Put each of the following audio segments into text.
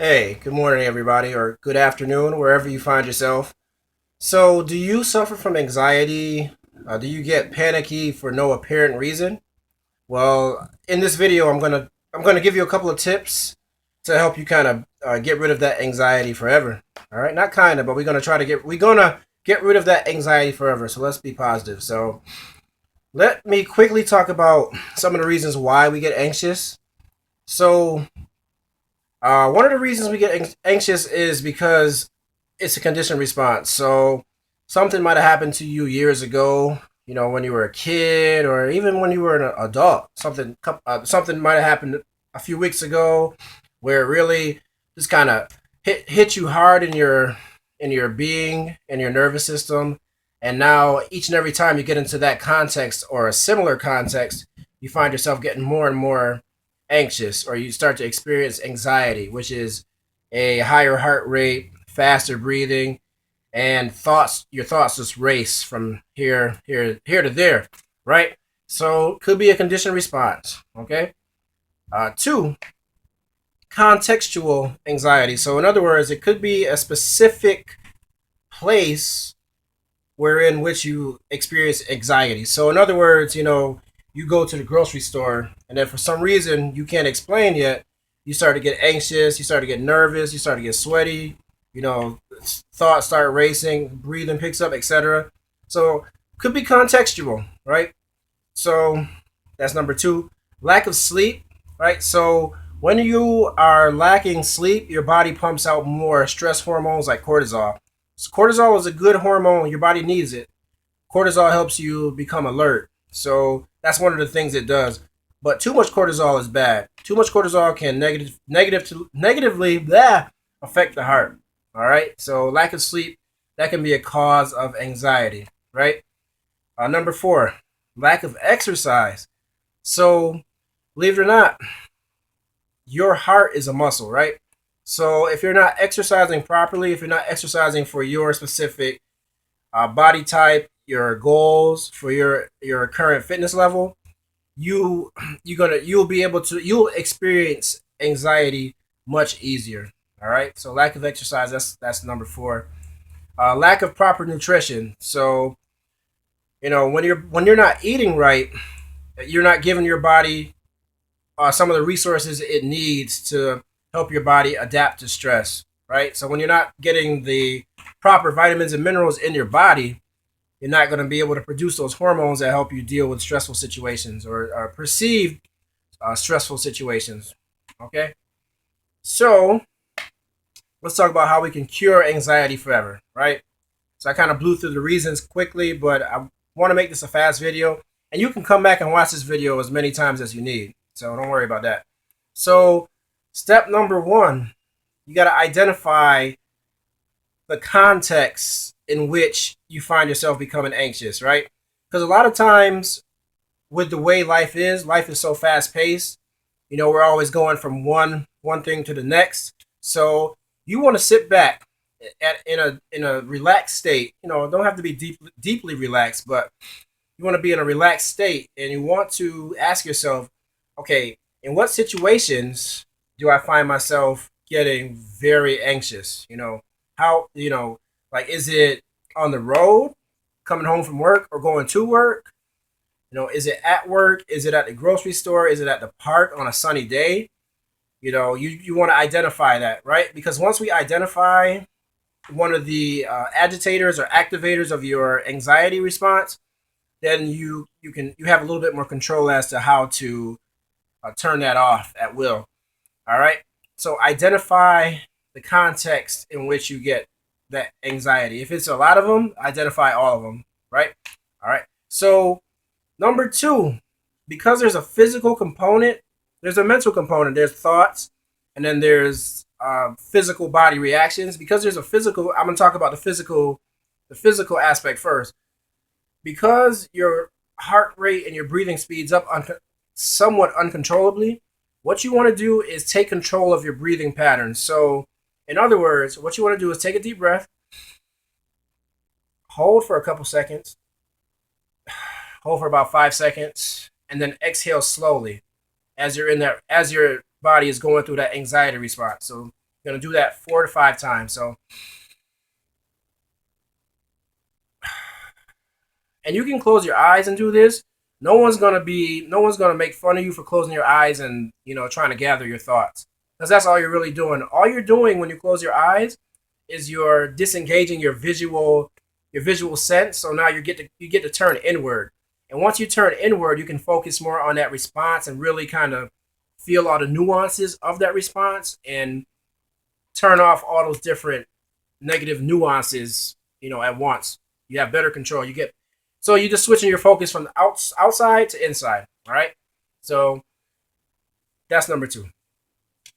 Hey, good morning, everybody, or good afternoon, wherever you find yourself. So, do you suffer from anxiety? Do you get panicky for no apparent reason? Well, in this video, I'm gonna give you a couple of tips to help you kind of get rid of that anxiety forever. All right, not kind of, but we're gonna get rid of that anxiety forever. So let's be positive. So let me quickly talk about some of the reasons why we get anxious. So one of the reasons we get anxious is because it's a conditioned response. So something might have happened to you years ago, when you were a kid, or even when you were an adult. Something might have happened a few weeks ago, where it really just kind of hit you hard in your being, in your nervous system. And now each and every time you get into that context or a similar context, you find yourself getting more and more anxious, or you start to experience anxiety, which is a higher heart rate, faster breathing, and your thoughts just race from here to there, right? So could be a conditioned response. Okay. Two, contextual anxiety. So in other words, it could be a specific place wherein which you experience anxiety. So in other words, you go to the grocery store, and then for some reason you can't explain yet, you start to get anxious, you start to get nervous, you start to get sweaty, thoughts start racing, breathing picks up, etc. So could be contextual, right? So that's number two. Lack of sleep, right? So when you are lacking sleep, your body pumps out more stress hormones like cortisol. So cortisol is a good hormone. Your body needs it. Cortisol helps you become alert. So that's one of the things it does. But too much cortisol is bad. Too much cortisol can negatively affect the heart. All right. So lack of sleep, that can be a cause of anxiety. Right. Number four, lack of exercise. So believe it or not, your heart is a muscle, right? So if you're not exercising properly, if you're not exercising for your specific body type, your goals, for your current fitness level, you you'll experience anxiety much easier. All right. So lack of exercise, that's number four. Lack of proper nutrition. So when you're not eating right, you're not giving your body some of the resources it needs to help your body adapt to stress, right? So when you're not getting the proper vitamins and minerals in your body, you're not going to be able to produce those hormones that help you deal with stressful situations, or perceived stressful situations. Okay, so let's talk about how we can cure anxiety forever, right? So I kind of blew through the reasons quickly, but I want to make this a fast video, and you can come back and watch this video as many times as you need. So don't worry about that. So step number one, you got to identify the context in which you find yourself becoming anxious, right? Because a lot of times, with the way life is so fast paced. We're always going from one thing to the next. So you want to sit back in a relaxed state. Don't have to be deeply relaxed, but you want to be in a relaxed state, and you want to ask yourself, okay, in what situations do I find myself getting very anxious? How, like, is it on the road, coming home from work or going to work? Is it at work? Is it at the grocery store? Is it at the park on a sunny day? You want to identify that, right? Because once we identify one of the agitators or activators of your anxiety response, then you have a little bit more control as to how to turn that off at will. All right. So identify the context in which you get that anxiety. If it's a lot of them, identify all of them. Right. All right. So number two, because there's a physical component, there's a mental component. There's thoughts, and then there's physical body reactions. Because there's a physical, I'm gonna talk about the physical aspect first. Because your heart rate and your breathing speeds up somewhat uncontrollably, what you want to do is take control of your breathing patterns. So, in other words, what you want to do is take a deep breath, hold for a couple seconds, hold for about 5 seconds, and then exhale slowly as your body is going through that anxiety response. So You're gonna do that 4 to 5 times. So, and you can close your eyes and do this. No one's gonna make fun of you for closing your eyes and trying to gather your thoughts, because that's all you're really doing. All you're doing when you close your eyes is you're disengaging your visual sense. So now you get to turn inward, and once you turn inward, you can focus more on that response and really kind of feel all the nuances of that response and turn off all those different negative nuances, at once. You have better control. You're just switching your focus from outside to inside. All right. So that's number 2.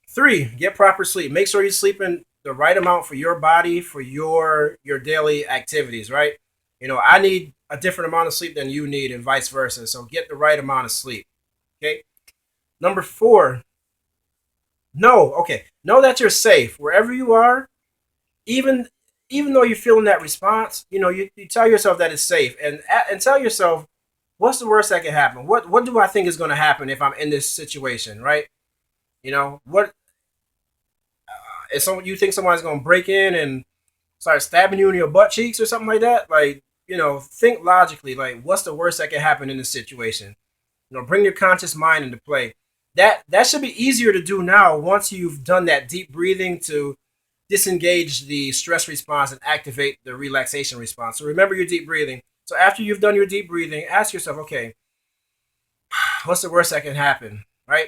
3, get proper sleep. Make sure you're sleeping the right amount for your body, for your daily activities. Right. I need a different amount of sleep than you need, and vice versa. So get the right amount of sleep. Okay. Number 4, know that you're safe wherever you are, even even though you're feeling that response. You tell yourself that it's safe, and tell yourself, what's the worst that can happen? What do I think is going to happen if I'm in this situation, right? What if you think somebody's going to break in and start stabbing you in your butt cheeks or something like that? Like, think logically. Like, what's the worst that can happen in this situation? Bring your conscious mind into play. That should be easier to do now once you've done that deep breathing to disengage the stress response and activate the relaxation response. So remember your deep breathing. So after you've done your deep breathing, ask yourself, okay, what's the worst that can happen? Right?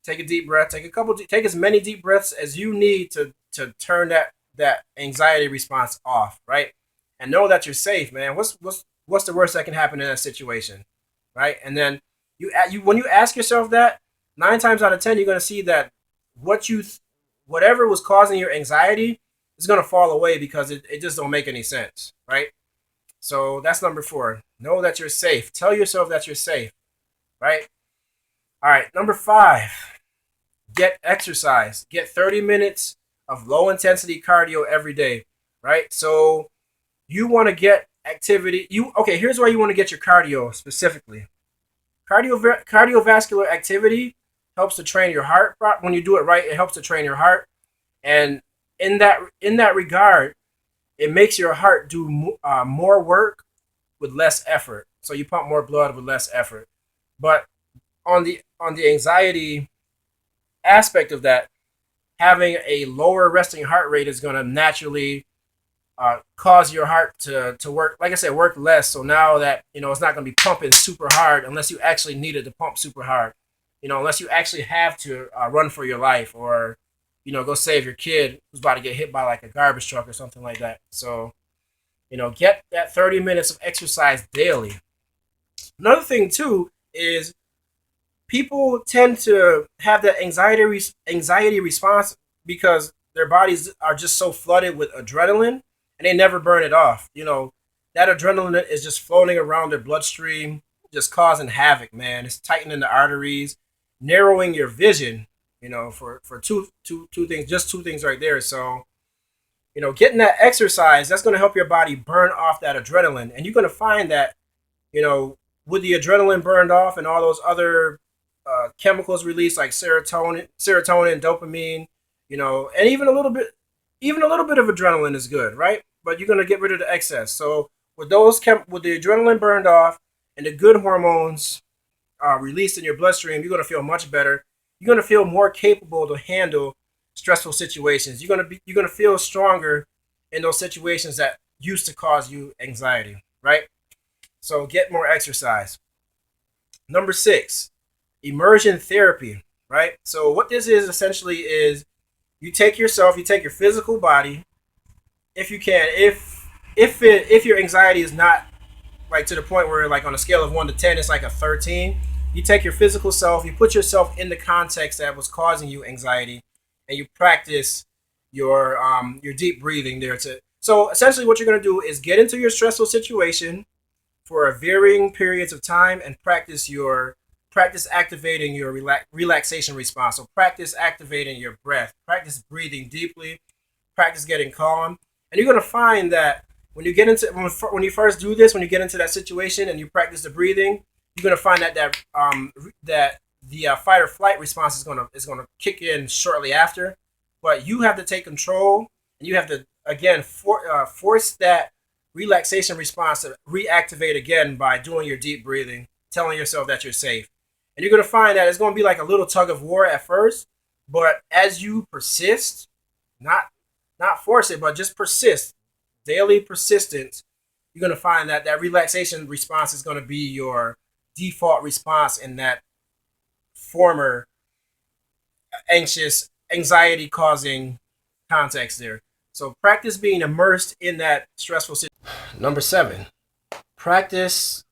Take a deep breath. Take as many deep breaths as you need to turn that anxiety response off. Right? And know that you're safe, man. What's the worst that can happen in that situation? Right? And then when you ask yourself that, 9 times out of 10, you're going to see that whatever was causing your anxiety is going to fall away, because it just don't make any sense, right? So that's number 4. Know that you're safe. Tell yourself that you're safe, right? All right, number 5, get exercise. Get 30 minutes of low intensity cardio every day, right? So you want to get activity. Here's why you want to get your cardio specifically. Cardiovascular activity helps to train your heart. When you do it right, it helps to train your heart, and in that regard, it makes your heart do more work with less effort. So you pump more blood with less effort. But on the anxiety aspect of that, having a lower resting heart rate is going to naturally cause your heart to work, like I said, work less. So now that it's not going to be pumping super hard unless you actually need it to pump super hard. Unless you actually have to run for your life, or go save your kid who's about to get hit by like a garbage truck or something like that. So get that 30 minutes of exercise daily. Another thing too is people tend to have that anxiety response because their bodies are just so flooded with adrenaline, and they never burn it off. That adrenaline is just floating around their bloodstream, just causing havoc, man. It's tightening the arteries, narrowing your vision, for two things, just 2 things right there. So, getting that exercise, that's going to help your body burn off that adrenaline. And you're going to find that, with the adrenaline burned off and all those other chemicals released like serotonin, dopamine, and even a little bit of adrenaline is good, right? But you're going to get rid of the excess. So with with the adrenaline burned off and the good hormones released in your bloodstream, you're going to feel much better. You're going to feel more capable to handle stressful situations. You're going to feel stronger in those situations that used to cause you anxiety, right? So get more exercise. Number 6, immersion therapy, right? So what this is essentially is you take your physical body, if you can, if your anxiety is not like to the point where like on a scale of 1 to 10 it's like a 13, you take your physical self, you put yourself in the context that was causing you anxiety, and you practice your deep breathing there. So essentially what you're going to do is get into your stressful situation for a varying periods of time and practice activating your relaxation response. So practice activating your breath, practice breathing deeply, practice getting calm. And you're going to find that when you first do this, when you get into that situation and you practice the breathing, you're going to find that the fight or flight response is going to kick in shortly after. but you have to take control, and you have to again force that relaxation response to reactivate again by doing your deep breathing, telling yourself that you're safe. And you're going to find that it's going to be like a little tug of war at first, but as you persist, not not force it, but just persist, daily persistence, you're going to find that that relaxation response is going to be your default response in that former anxious, anxiety causing context there. So practice being immersed in that stressful situation. Number seven, practice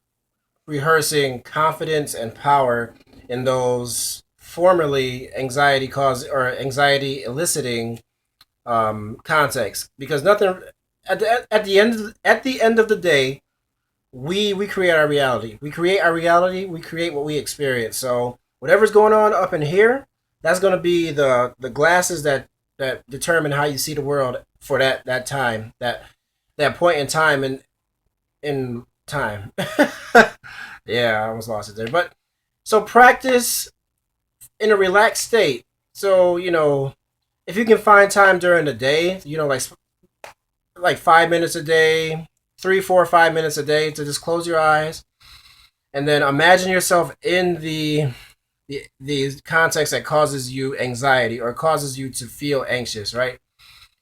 rehearsing confidence and power in those formerly anxiety cause or anxiety eliciting contexts, because nothing at the end of the day, we create our reality. We create our reality. We create what we experience. So whatever's going on up in here, that's going to be the glasses that determine how you see the world for that time, that point in time in time. Yeah, I almost lost it there. But so practice in a relaxed state. So if you can find time during the day, like 5 minutes a day, 3, 4, 5 minutes a day to just close your eyes and then imagine yourself in the context that causes you anxiety or causes you to feel anxious, right?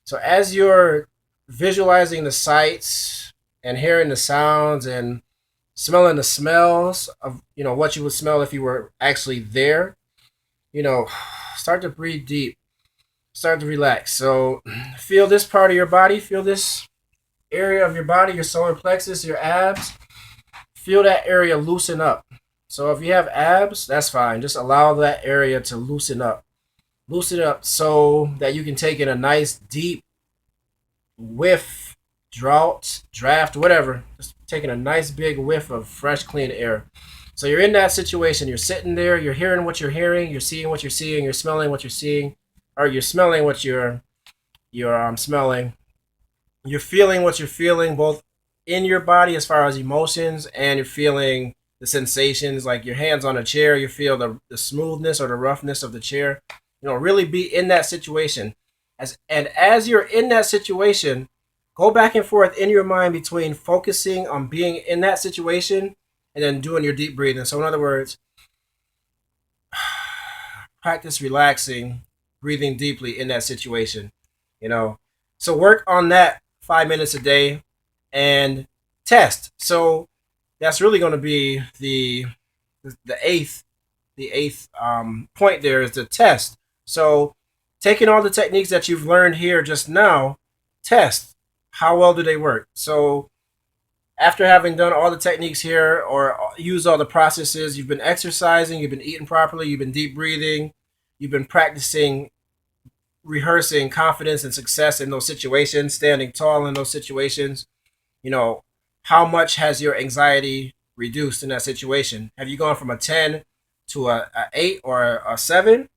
So as you're visualizing the sights and hearing the sounds and smelling the smells of what you would smell if you were actually there, you know, start to breathe deep, start to relax. So feel this part of your body, feel this area of your body, your solar plexus, your abs. Feel that area loosen up. So if you have abs, that's fine. Just allow that area to loosen up. Loosen it up so that you can take in a nice deep whiff, draft, whatever. Just taking a nice big whiff of fresh, clean air. So you're in that situation. You're sitting there. You're hearing what you're hearing. You're seeing what you're seeing. You're smelling what you're seeing, or you're smelling what you're smelling. You're feeling what you're feeling, both in your body as far as emotions, and you're feeling the sensations, like your hands on a chair. You feel the smoothness or the roughness of the chair. Really be in that situation. As you're in that situation, go back and forth in your mind between focusing on being in that situation and then doing your deep breathing. So in other words, practice relaxing, breathing deeply in that situation. So work on that 5 minutes a day and test. So that's really going to be the eighth point. There is the test. So taking all the techniques that you've learned here just now, test how well do they work. So after having done all the techniques here or used all the processes, you've been exercising, you've been eating properly, you've been deep breathing, you've been practicing rehearsing confidence and success in those situations, standing tall in those situations. How much has your anxiety reduced in that situation? Have you gone from a 10 to a 8 or a 7?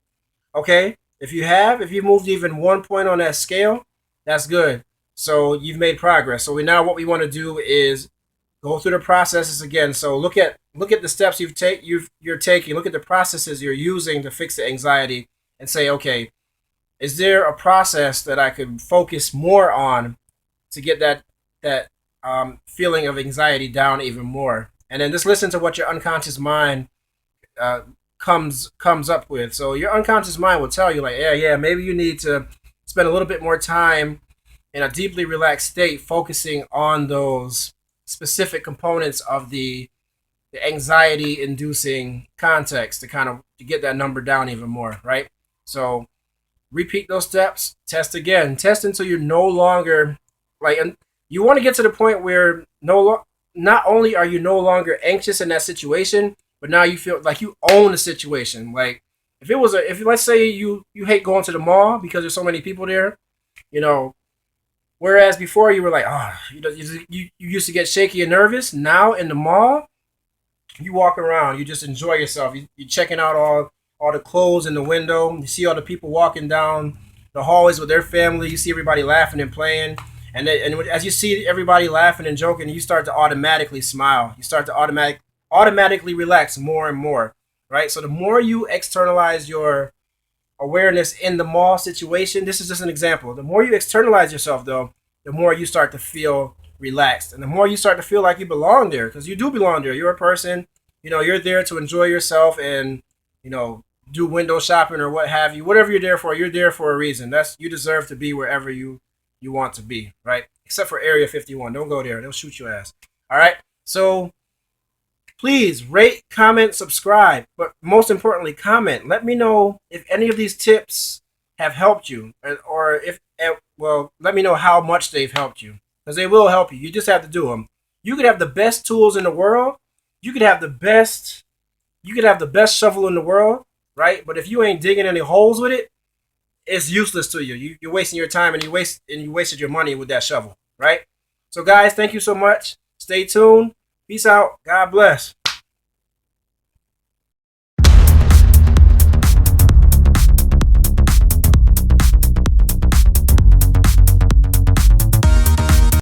Okay. If you moved even 1 point on that scale, that's good. So you've made progress. So now what we want to do is go through the processes again. So look at the steps you're taking. Look at the processes you're using to fix the anxiety, and say, okay, is there a process that I could focus more on to get that feeling of anxiety down even more? And then just listen to what your unconscious mind comes up with. So your unconscious mind will tell you, like, yeah, maybe you need to spend a little bit more time in a deeply relaxed state, focusing on those specific components of the anxiety-inducing context to get that number down even more, right? So repeat those steps, test again, test until you're no longer and you want to get to the point where not only are you no longer anxious in that situation, but now you feel like you own the situation. Like if let's say you hate going to the mall because there's so many people there, whereas before you were like, you used to get shaky and nervous. Now in the mall, you walk around, you just enjoy yourself. You're checking out all the clothes in the window. You see all the people walking down the hallways with their family. You see everybody laughing and playing. And as you see everybody laughing and joking, you start to automatically smile. You start to automatically relax more and more, right? So the more you externalize your awareness in the mall situation. This is just an example. The more you externalize yourself, though, the more you start to feel relaxed, and the more you start to feel like you belong there, because you do belong there. You're a person. You're there to enjoy yourself and do window shopping or what have you. Whatever you're there for a reason. That's you deserve to be wherever you want to be, right? Except for Area 51. Don't go there. They'll shoot your ass. All right. So please rate, comment, subscribe, but most importantly, comment. Let me know if any of these tips have helped you, or if well, let me know how much they've helped you, because they will help you. You just have to do them. You could have the best tools in the world. You could have the best. You could have the best shovel in the world, right? But if you ain't digging any holes with it, it's useless to you. You're wasting your time, and you wasted your money with that shovel, right? So, guys, thank you so much. Stay tuned. Peace out. God bless.